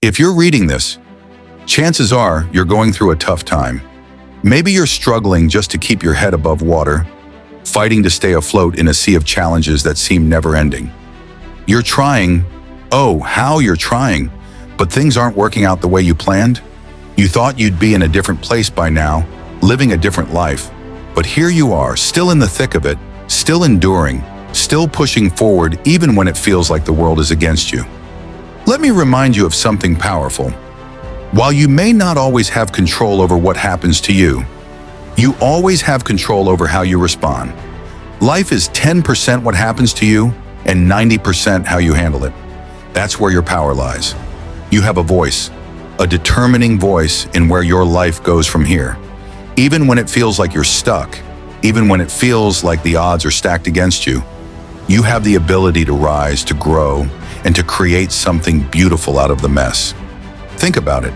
If you're reading this, chances are you're going through a tough time. Maybe you're struggling just to keep your head above water, fighting to stay afloat in a sea of challenges that seem never-ending. You're trying, oh, how you're trying, but things aren't working out the way you planned. You thought you'd be in a different place by now, living a different life. But here you are, still in the thick of it, still enduring, still pushing forward even when it feels like the world is against you. Let me remind you of something powerful. While you may not always have control over what happens to you, you always have control over how you respond. Life is 10% what happens to you and 90% how you handle it. That's where your power lies. You have a voice, a determining voice in where your life goes from here. Even when it feels like you're stuck, even when it feels like the odds are stacked against you, you have the ability to rise, to grow, and to create something beautiful out of the mess. Think about it.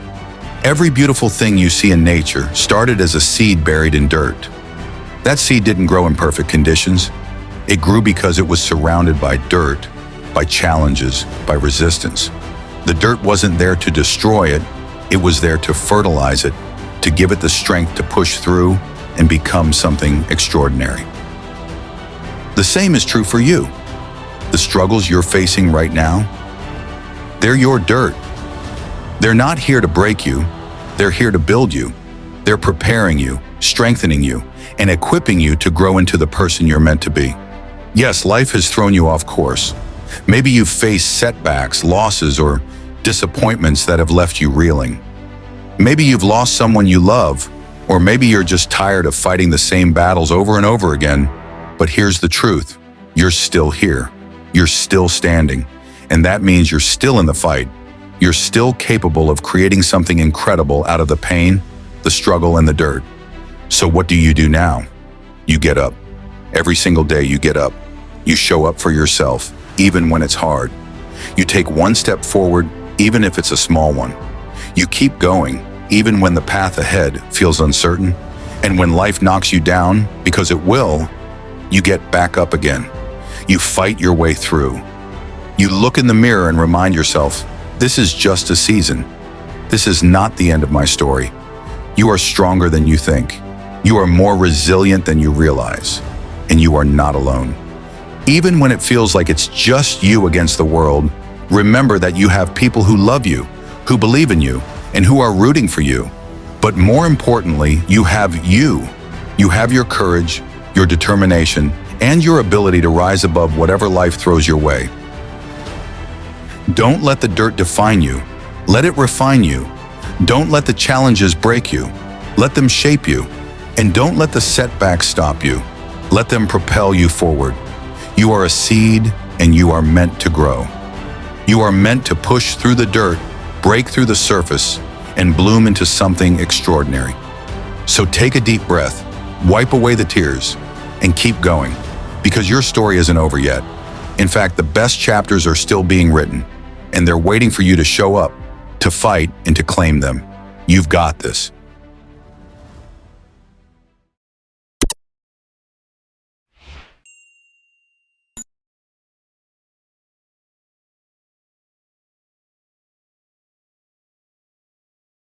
Every beautiful thing you see in nature started as a seed buried in dirt. That seed didn't grow in perfect conditions. It grew because it was surrounded by dirt, by challenges, by resistance. The dirt wasn't there to destroy it, it was there to fertilize it, to give it the strength to push through and become something extraordinary. The same is true for you. The struggles you're facing right now, they're your dirt. They're not here to break you, they're here to build you. They're preparing you, strengthening you, and equipping you to grow into the person you're meant to be. Yes, life has thrown you off course. Maybe you've faced setbacks, losses, or disappointments that have left you reeling. Maybe you've lost someone you love, or maybe you're just tired of fighting the same battles over and over again. But here's the truth. You're still here. You're still standing. And that means you're still in the fight. You're still capable of creating something incredible out of the pain, the struggle, and the dirt. So what do you do now? You get up. Every single day you get up. You show up for yourself, even when it's hard. You take one step forward, even if it's a small one. You keep going, even when the path ahead feels uncertain. And when life knocks you down, because it will, you get back up again. You fight your way through. You look in the mirror and remind yourself, this is just a season. This is not the end of my story. You are stronger than you think. You are more resilient than you realize. And you are not alone. Even when it feels like it's just you against the world, remember that you have people who love you, who believe in you, and who are rooting for you. But more importantly, you have you. You have your courage, your determination, and your ability to rise above whatever life throws your way. Don't let the dirt define you. Let it refine you. Don't let the challenges break you. Let them shape you. And don't let the setbacks stop you. Let them propel you forward. You are a seed, and you are meant to grow. You are meant to push through the dirt, break through the surface, and bloom into something extraordinary. So take a deep breath, wipe away the tears, and keep going, because your story isn't over yet. In fact, the best chapters are still being written, and they're waiting for you to show up, to fight, and to claim them. You've got this.